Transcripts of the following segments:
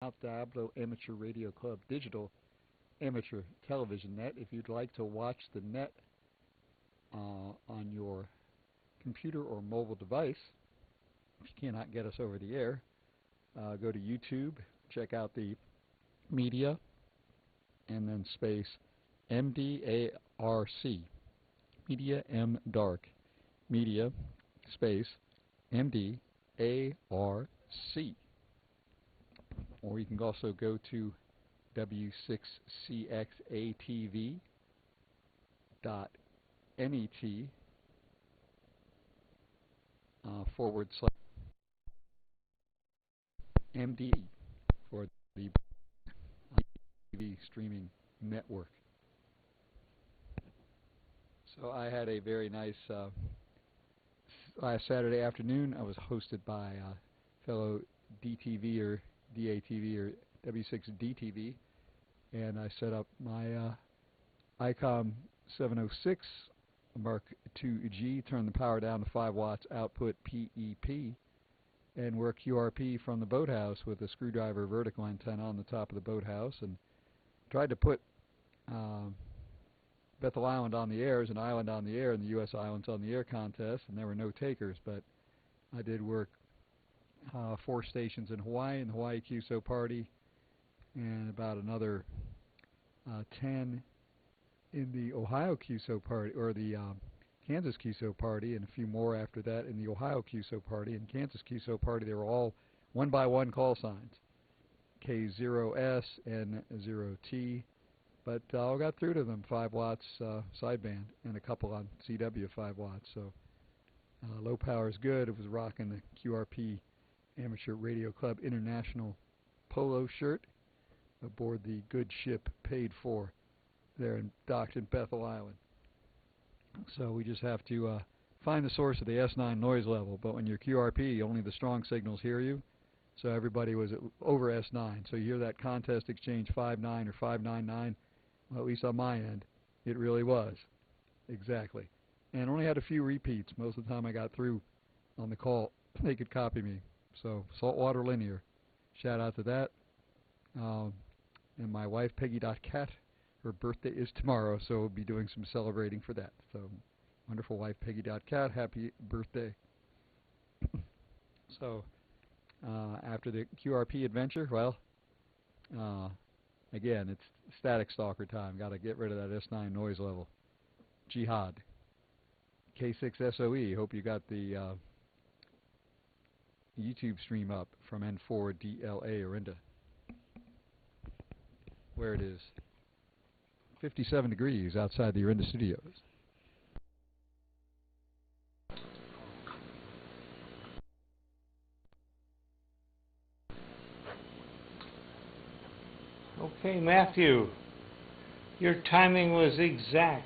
Mount Diablo Amateur Radio Club digital amateur television net. If you'd like to watch the net on your computer or mobile device, if you cannot get us over the air, go to YouTube, check out the media, and then space MDARC, media MDARC, media space MDARC. Or you can also go to w6cxatv.net /MD for the TV streaming network. So I had a very nice last Saturday afternoon. I was hosted by fellow DTV or DATV or W6DTV, and I set up my ICOM 706 Mark II-G, turned the power down to 5 watts, output PEP, and work QRP from the boathouse with a screwdriver vertical antenna on the top of the boathouse, and tried to put Bethel Island on the air as an island on the air in the U.S. Islands on the Air contest, and there were no takers, but I did work 4 stations in Hawaii, in the Hawaii QSO party, and about another 10 in the Ohio QSO party, or the Kansas QSO party, and a few more after that in the Ohio QSO party. And Kansas QSO party, they were all 1x1 call signs, K0S and 0T, but I got through to them, 5 watts sideband, and a couple on CW 5 watts. So low power is good. It was rocking the QRP Amateur Radio Club International polo shirt aboard the good ship Paid For there in docked in Bethel Island. So we just have to find the source of the S9 noise level, but when you're QRP, only the strong signals hear you. So everybody was over S9. So you hear that contest exchange 5.9 or 5.99, well, at least on my end, it really was. Exactly. And only had a few repeats. Most of the time I got through on the call, they could copy me. So Saltwater Linear, shout out to that. And my wife, Peggy.Cat, her birthday is tomorrow, so we'll be doing some celebrating for that. So wonderful wife, Peggy.Cat, happy birthday. So after the QRP adventure, well, again, it's static stalker time. Got to get rid of that S9 noise level. Jihad. K6SOE. Hope you got the YouTube stream up from N4DLA Orinda, where it is 57 degrees outside the Orinda studios. Okay, Matthew, your timing was exact.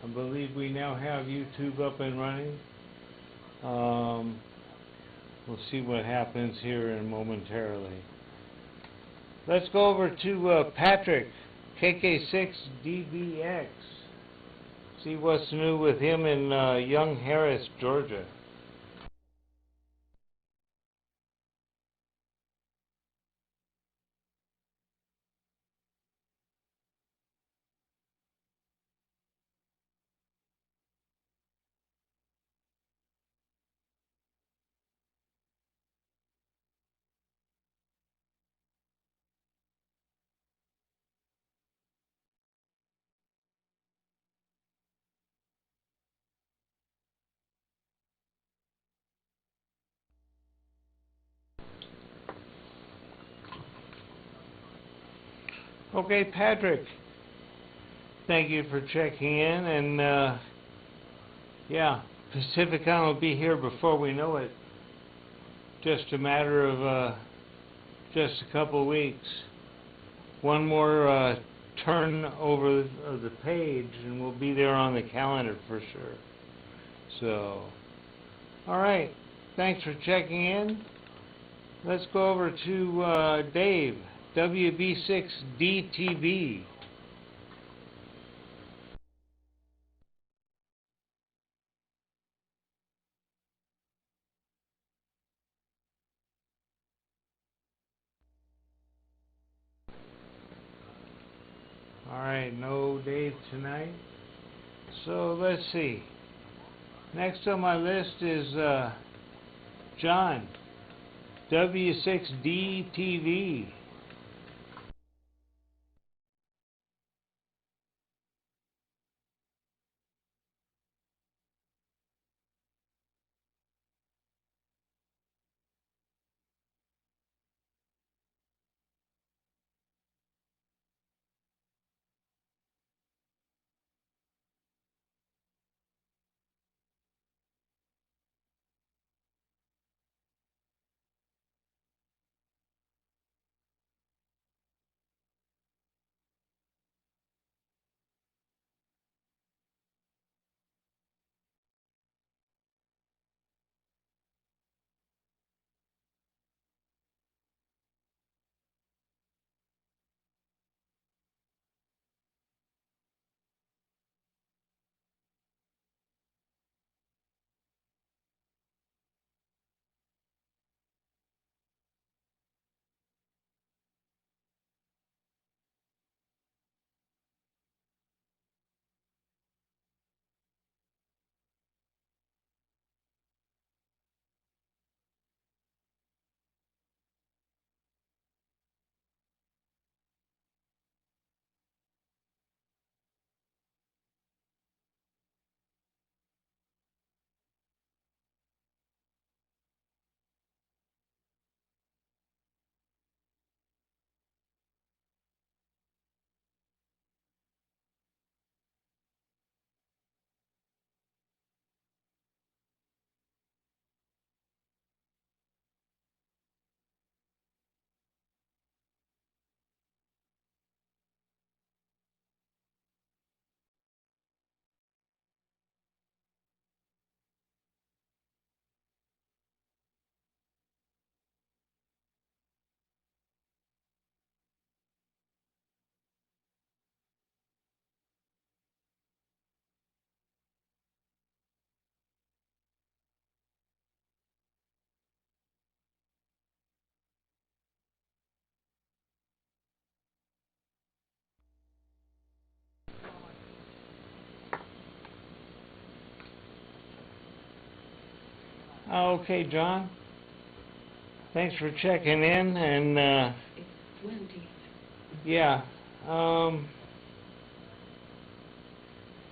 I believe we now have YouTube up and running. We'll see what happens here in momentarily. Let's go over to Patrick, KK6DBX. See what's new with him in Young Harris, Georgia. Okay, Patrick, thank you for checking in, and yeah, Pacificon will be here before we know it. Just a matter of just a couple weeks. One more turn over of the page, and we'll be there on the calendar for sure. So, all right, thanks for checking in. Let's go over to Dave, WB6DTV. Alright, no Dave tonight. So let's see. Next on my list is John, W6D TV. Okay, John. Thanks for checking in, and It's windy. yeah,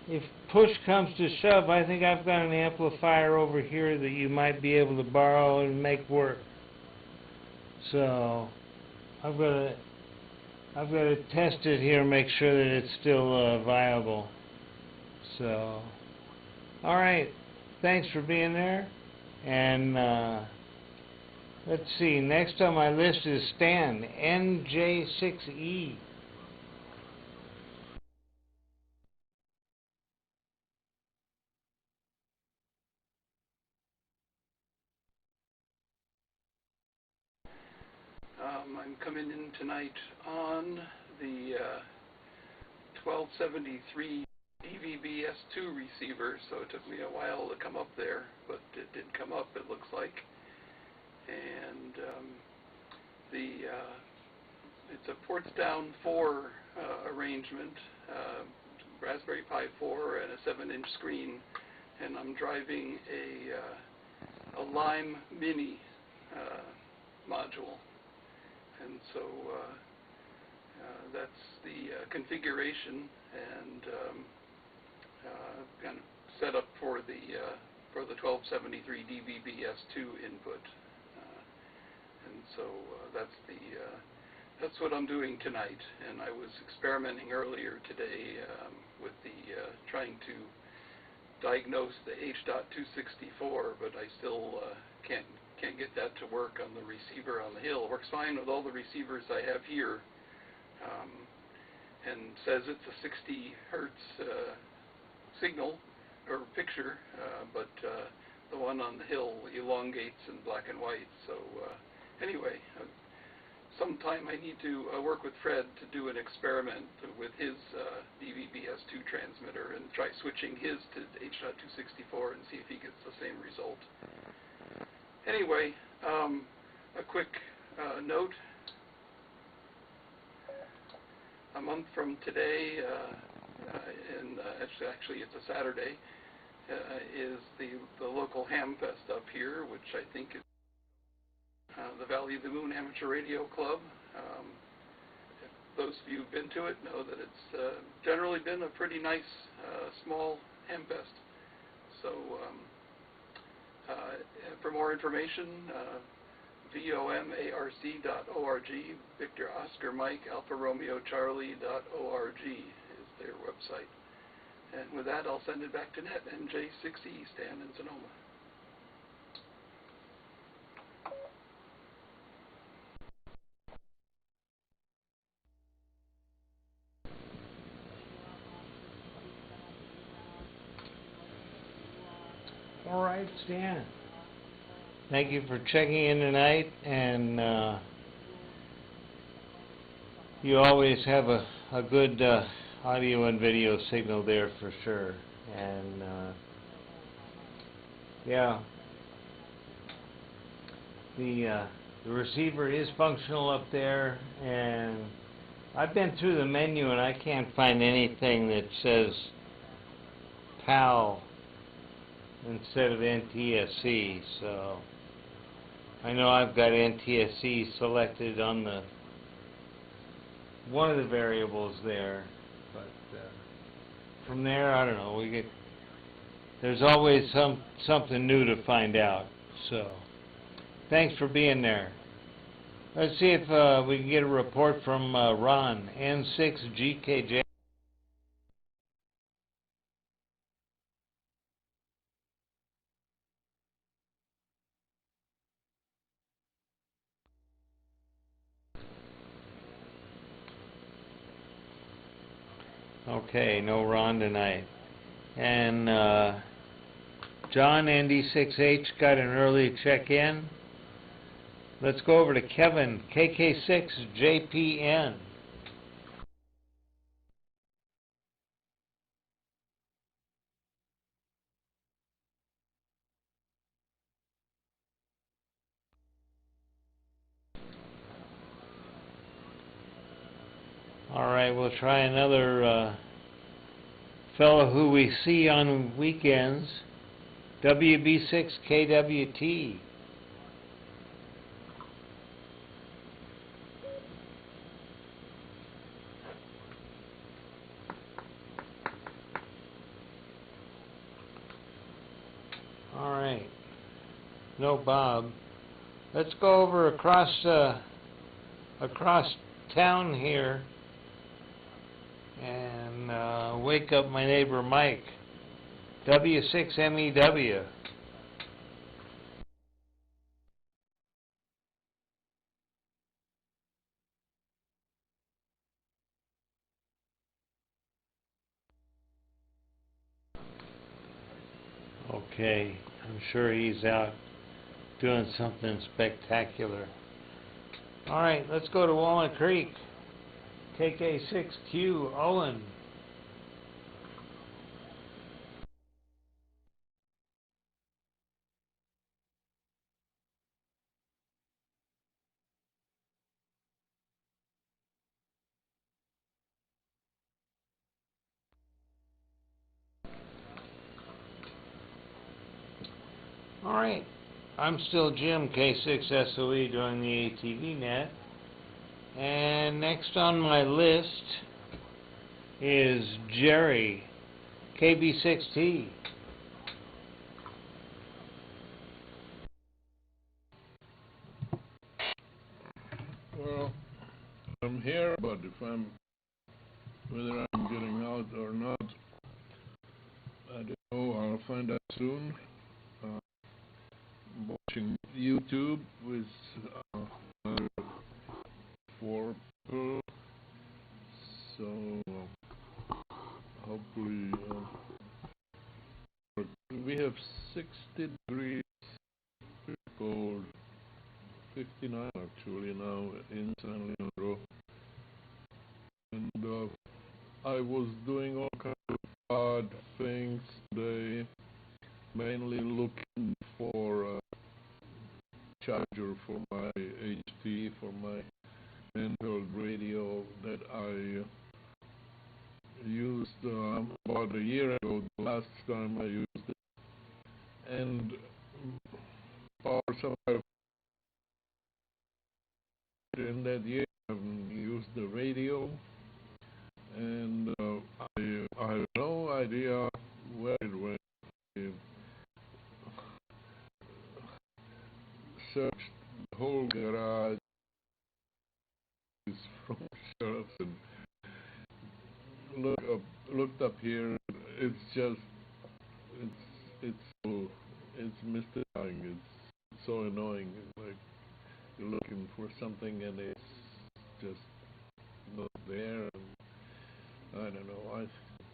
if push comes to shove, I think I've got an amplifier over here that you might be able to borrow and make work. So I've got to test it here, make sure that it's still viable. So, all right, thanks for being there, and let's see. Next on my list is Stan, NJ6E. I'm coming in tonight on the 1273 DVB-S2 receiver, so it took me a while to come up there, but it did come up, it looks like. And it's a ports down 4 arrangement, Raspberry Pi 4 and a 7-inch screen, and I'm driving a Lime Mini module. And so that's the configuration, and kind of set up for the 1273 DVB-S2 input. And so that's what I'm doing tonight. And I was experimenting earlier today with trying to diagnose the H.264, but I still can't get that to work on the receiver on the hill. It works fine with all the receivers I have here, and says it's a 60 hertz signal or picture, but the one on the hill elongates in black and white. So anyway, sometime I need to work with Fred to do an experiment with his DVB-S2 transmitter and try switching his to H.264 and see if he gets the same result. Anyway, a quick note. I'm month from today, actually it's a Saturday, is the local Ham Fest up here, which I think is the Valley of the Moon Amateur Radio Club. If those of you who've been to it know that it's generally been a pretty nice small Ham Fest. So for more information, vomarc.org, Victor Oscar Mike Alpha Romeo Charlie.org is their website. And with that, I'll send it back to Net NJ6E, Stan in Sonoma. All right, Stan. Thank you for checking in tonight, and you always have a good audio and video signal there for sure. And yeah, the receiver is functional up there, and I've been through the menu and I can't find anything that says PAL instead of NTSC, so I know I've got NTSC selected on the one of the variables there, but from there, I don't know. There's always something new to find out. So thanks for being there. Let's see if we can get a report from Ron, N6GKJ. Okay, no Ron tonight. And John, ND6H, got an early check-in. Let's go over to Kevin, KK6JPN. All right, we'll try another fellow who we see on weekends, WB6KWT. All right, no Bob. Let's go over across town here and wake up my neighbor Mike, W6MEW. Okay, I'm sure he's out doing something spectacular. All right, let's go to Walnut Creek, KK6Q, Owen. All right, I'm still Jim, K6SOE, doing the ATV net. And next on my list is Jerry, KB6T. Well, I'm here, but whether I'm getting out or not, I don't know. I'll find out soon. I'm watching YouTube with other 4 people, so hopefully we have 60 degrees, cold, 59 actually now in San Leandro, and I was doing all kinds of odd things today, mainly looking for a charger for my HT, for my handheld radio that I used about a year ago, the last time I used it. And power supply in that year, I've used the radio, and I have no idea where it went. I searched the whole garage from shelves and looked up here. It's just it's mystifying. It's so annoying. Like you're looking for something and it's just not there. And I don't know. I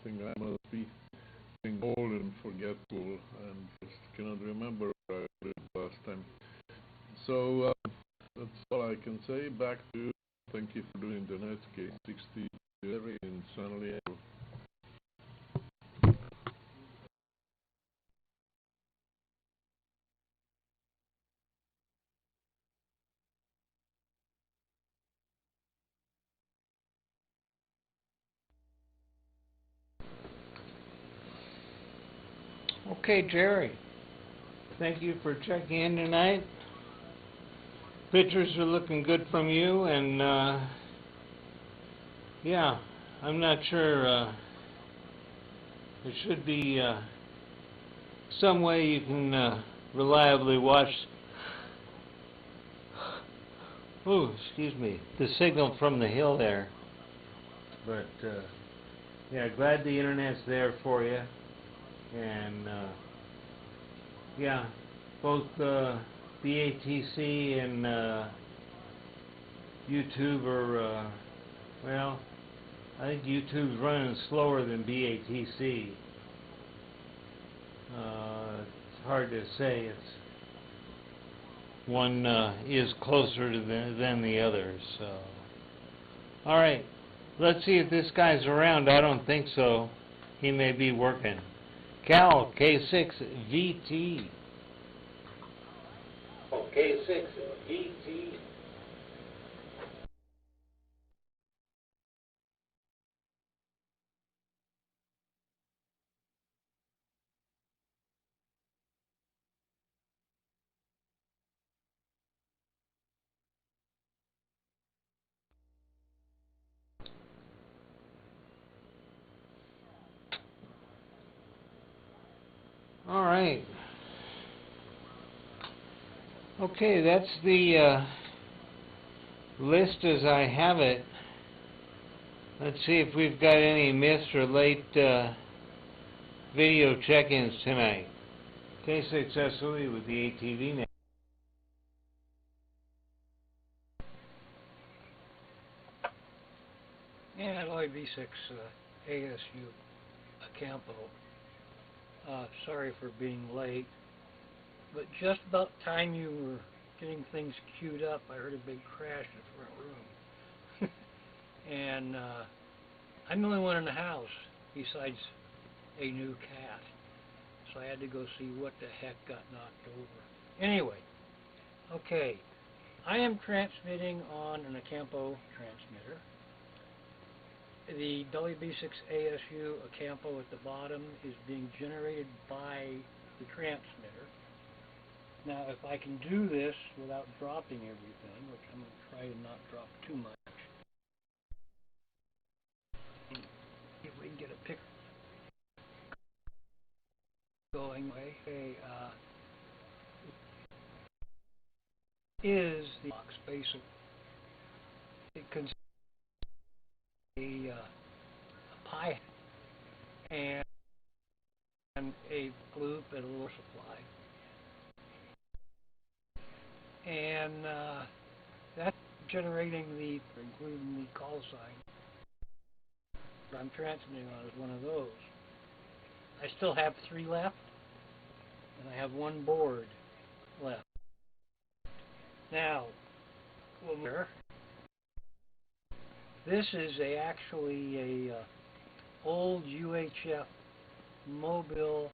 think I must be getting old and forgetful and just cannot remember what I did last time. So that's all I can say. Back to you. Thank you for doing the Netscape 60 Jerry in San Diego. Okay, Jerry. Thank you for checking in tonight. Pictures are looking good from you, and yeah, I'm not sure. There should be some way you can reliably watch. Ooh, excuse me. The signal from the hill there. But yeah, glad the internet's there for you. And yeah, both BATC and YouTube are, well, I think YouTube's running slower than BATC. It's hard to say. It's one is closer to than the other. So, all right, let's see if this guy's around. I don't think so. He may be working. Cal K6VT. K6VT. All right. Okay, that's the list as I have it. Let's see if we've got any missed or late video check-ins tonight. K6SOE with the ATV net. Yeah, LIV6 ASU Campo. Sorry for being late, but just about time you were getting things queued up, I heard a big crash in the front room. And I'm the only one in the house besides a new cat, so I had to go see what the heck got knocked over. Anyway, okay, I am transmitting on an Acampo transmitter. The WB6 ASU Acampo at the bottom is being generated by the transmitter. Now, if I can do this without dropping everything, which I'm going to try to not drop too much, if we can get a picture going away, is the box basic. It consists of a pie and a loop and a little supply. And that's generating including the call sign. What I'm transmitting on is one of those. I still have 3 left, and I have 1 board left. Now, this is actually a old UHF mobile.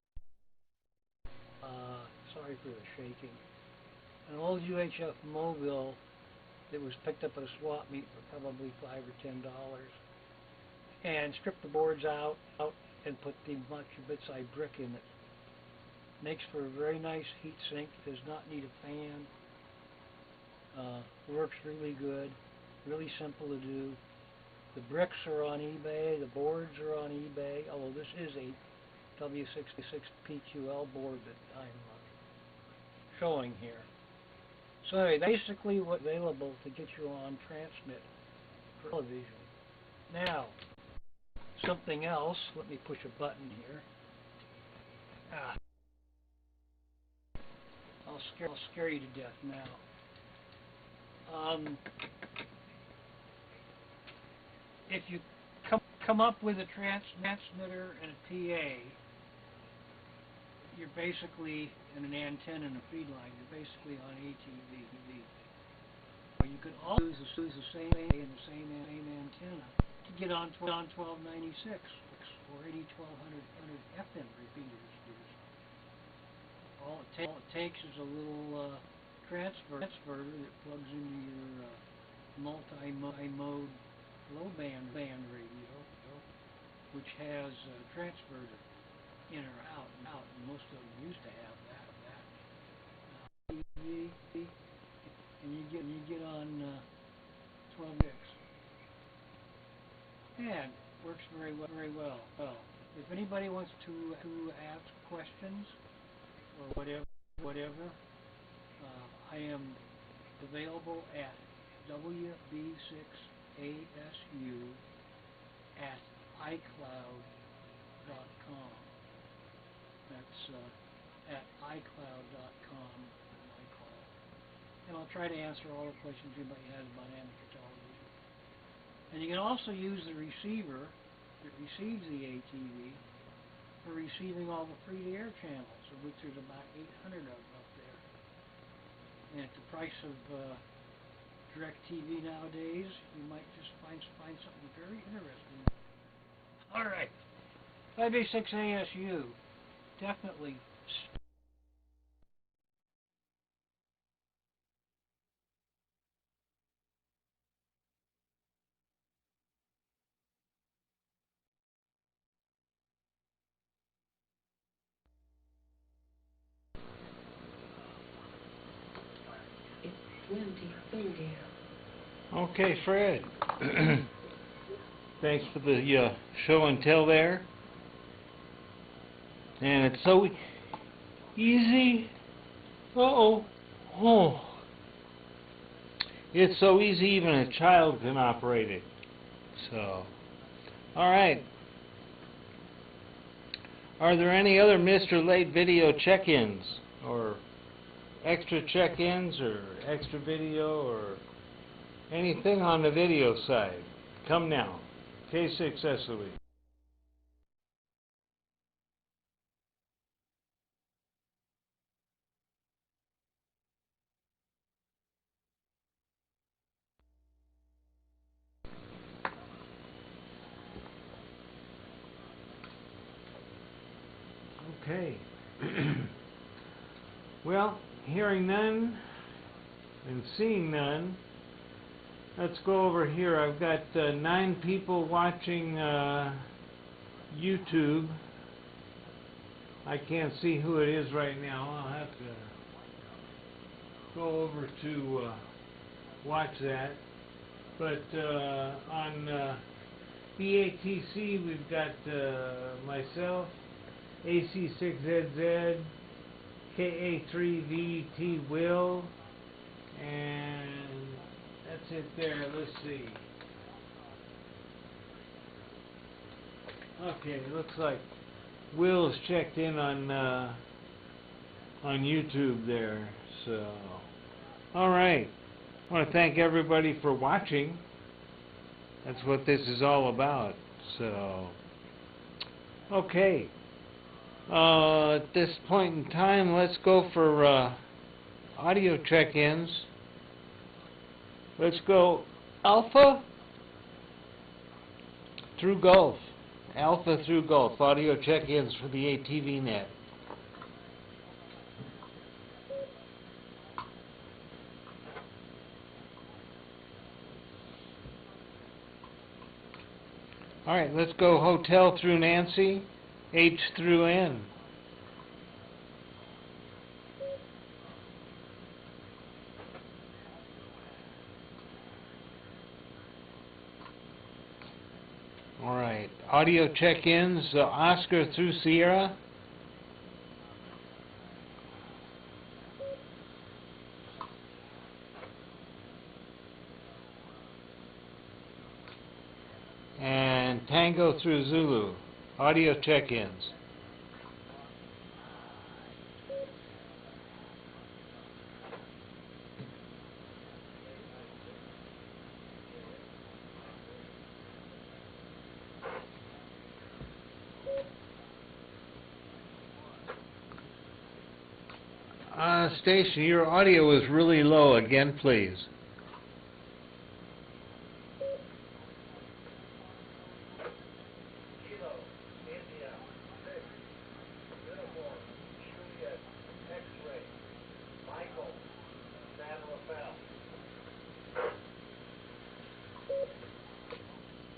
Sorry for the shaking. An old UHF mobile that was picked up at a swap meet for probably $5 or $10. and strip the boards out and put the bitside brick in it. Makes for a very nice heat sink. Does not need a fan. Works really good. Really simple to do. The bricks are on eBay. The boards are on eBay. Although this is a W66 PQL board that I'm showing here. So anyway, basically what's available to get you on transmit for television. Now, something else. Let me push a button here. I'll scare you to death now. If you come up with a transmitter and a PA, you're basically in an antenna and a feed line. You're basically on ATV. You could also use the same antenna to get on 1296 or 1200 FM repeaters. All it takes is a little transverter that plugs into your multi-mode low band radio, which has a transverter in or out, and most of them used to have that. And you get on 12 gigs, and works very well. Well, if anybody wants to ask questions or whatever, I am available at wb6asu@icloud.com. That's at icloud.com, iCloud. And I'll try to answer all the questions anybody has about amateur television. And you can also use the receiver that receives the ATV for receiving all the free-to-air channels, of which there's about 800 of them up there. And at the price of DirecTV nowadays, you might just find something very interesting. All right, 5A6 ASU, definitely. It's 2030. Okay, Fred. Thanks for the show and tell there. And it's so easy. Oh. It's so easy even a child can operate it. So, all right. Are there any other Mr. Late video check-ins or extra check-ins or extra video or anything on the video side? Come now. K6 SOE. Okay. Well, hearing none and seeing none, let's go over here. I've got 9 people watching YouTube. I can't see who it is right now. I'll have to go over to watch that. But on BATC, we've got myself, AC6ZZ, KA3VT Will, and that's it there. Let's see. Okay, looks like Will's checked in on YouTube there. So, all right. I want to thank everybody for watching. That's what this is all about. So, okay. At this point in time, let's go for audio check-ins. Let's go Alpha through Gulf. Alpha through Gulf. Audio check-ins for the ATV net. All right, let's go hotel through Nancy, H through N. All right, audio check-ins, Oscar through Sierra. And Tango through Zulu, audio check-ins. Station, your audio is really low. Again, please.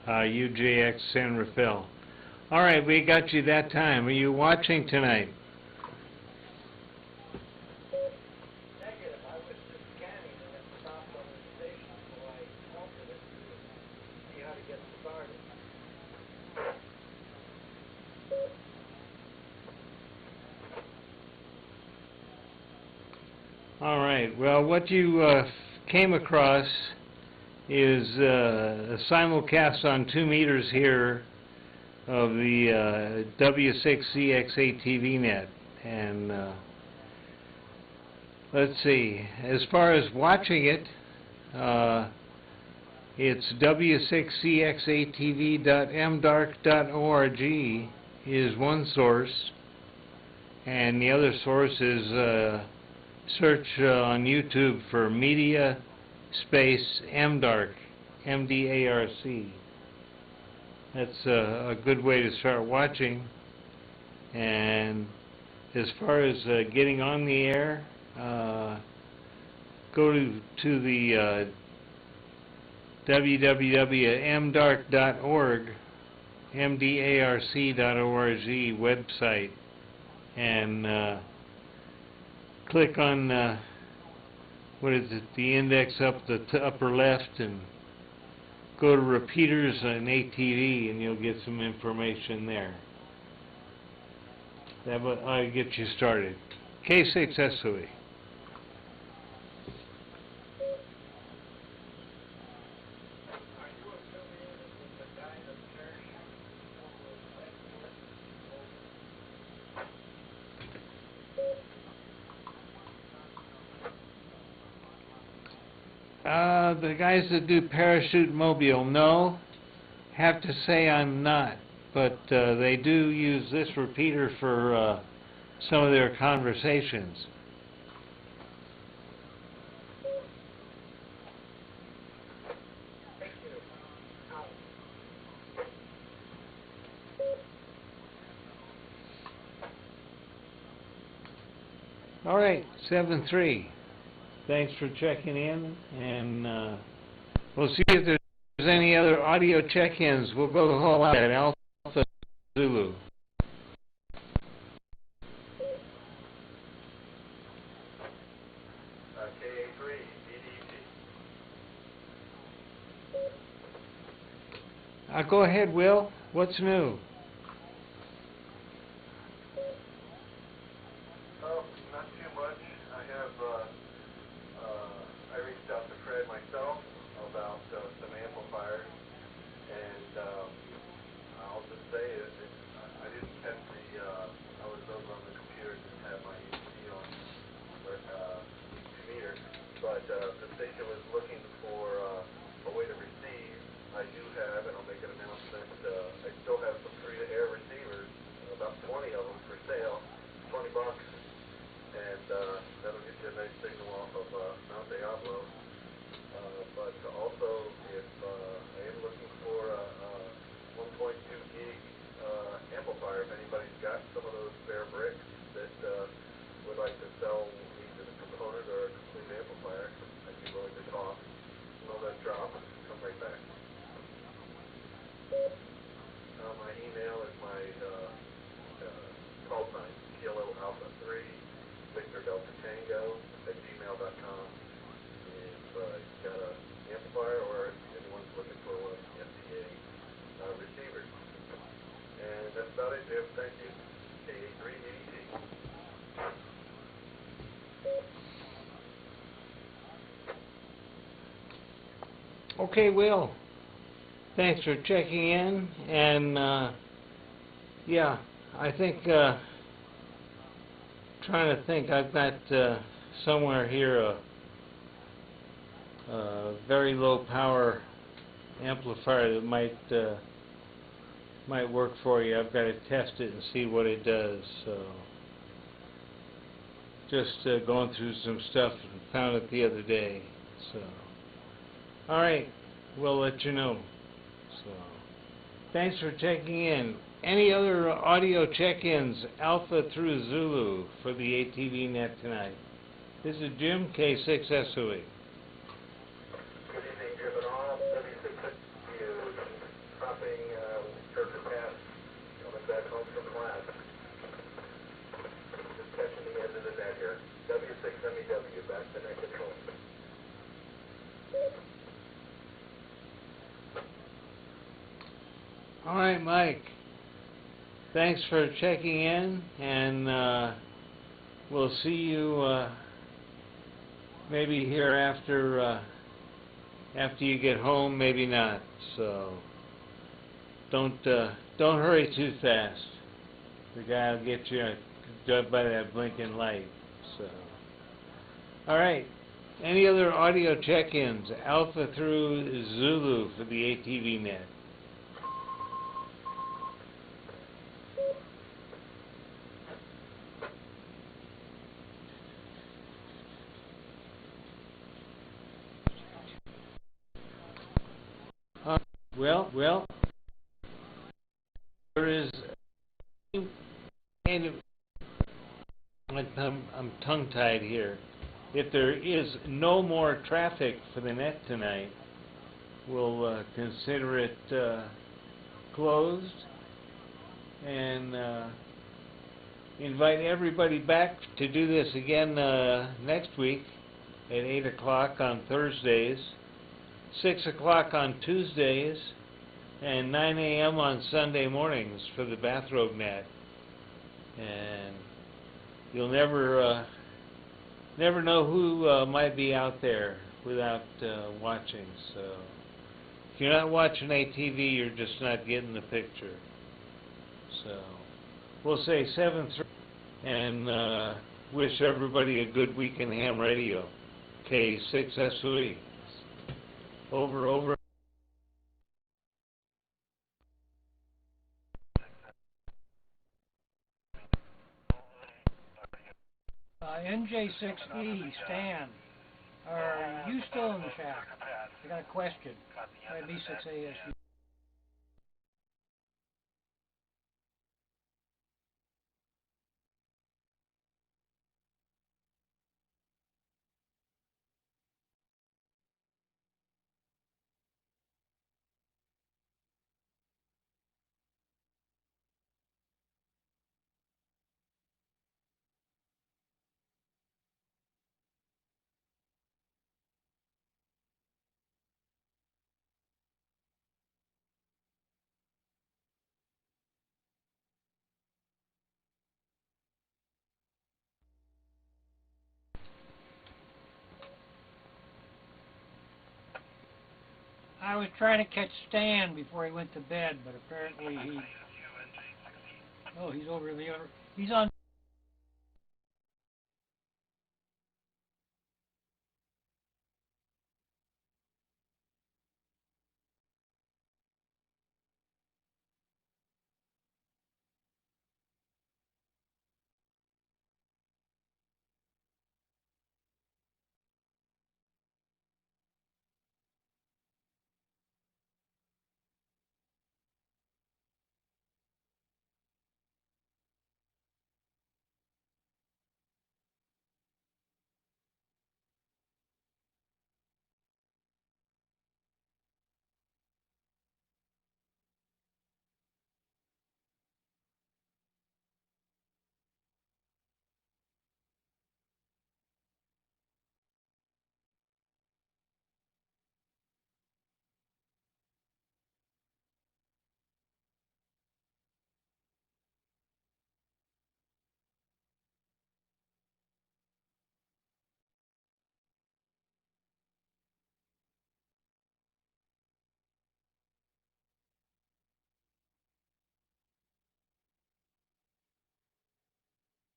UJX San Rafael. All right, we got you that time. Are you watching tonight? All right, well, what you came across is a simulcast on 2 meters here of the W6CX8 TV net. And let's see, as far as watching it, it's W6CX8TV.MDARC.org is one source, and the other source is search on YouTube for Media Space MDARC, M-D-A-R-C. That's a good way to start watching. And as far as getting on the air, go to the www.mdarc.org, MDARC.org website, and click on what is it, the index up the upper left, and go to repeaters and ATV, and you'll get some information there. That will get you started. K6SOE. The guys that do Parachute Mobile, no. Have to say I'm not, but they do use this repeater for some of their conversations. All right, 7-3. Thanks for checking in, and we'll see if there's any other audio check-ins. We'll go the whole out at Alpha Zulu. KA3, BDT. Go ahead, Will. What's new? But the station was looking for a way to receive. I do have, and I'll make an announcement, I still have some call sign, Kilo Alpha 3, Victor Delta Tango at gmail.com. If you've got an amplifier or if anyone's looking for one of the MDA receivers. And that's about it, Jim. Thank you. KA3ET. Okay, Will. Thanks for checking in. And yeah, I think trying to think, I've got somewhere here a very low power amplifier that might work for you. I've got to test it and see what it does. So just going through some stuff and found it the other day. So all right, we'll let you know. So thanks for checking in. Any other audio check-ins, Alpha through Zulu, for the ATV net tonight? This is Jim, K6SOE. Good evening, Jim and all. W6 you dropping Churcher Pass, coming back home from class. Just catching the end of the net here. W6MEW, back to net control. All right, Mike. Thanks for checking in, and we'll see you maybe here after you get home, maybe not. So don't hurry too fast. The guy will get you by that blinking light. So all right. Any other audio check-ins? Alpha through Zulu for the ATV net. Well, there is, and I'm tongue-tied here. If there is no more traffic for the net tonight, we'll consider it closed and invite everybody back to do this again next week at 8 o'clock on Thursdays, 6 o'clock on Tuesdays, and 9 a.m. on Sunday mornings for the bathrobe net. And you'll never know who might be out there without watching. So if you're not watching ATV, you're just not getting the picture. So we'll say 7-3 and wish everybody a good week in ham radio. K6SOE. Over. NJ6E, Stan, are you still in the shack? I got a question. B6ASU. I was trying to catch Stan before he went to bed, but apparently he's over the other. He's on.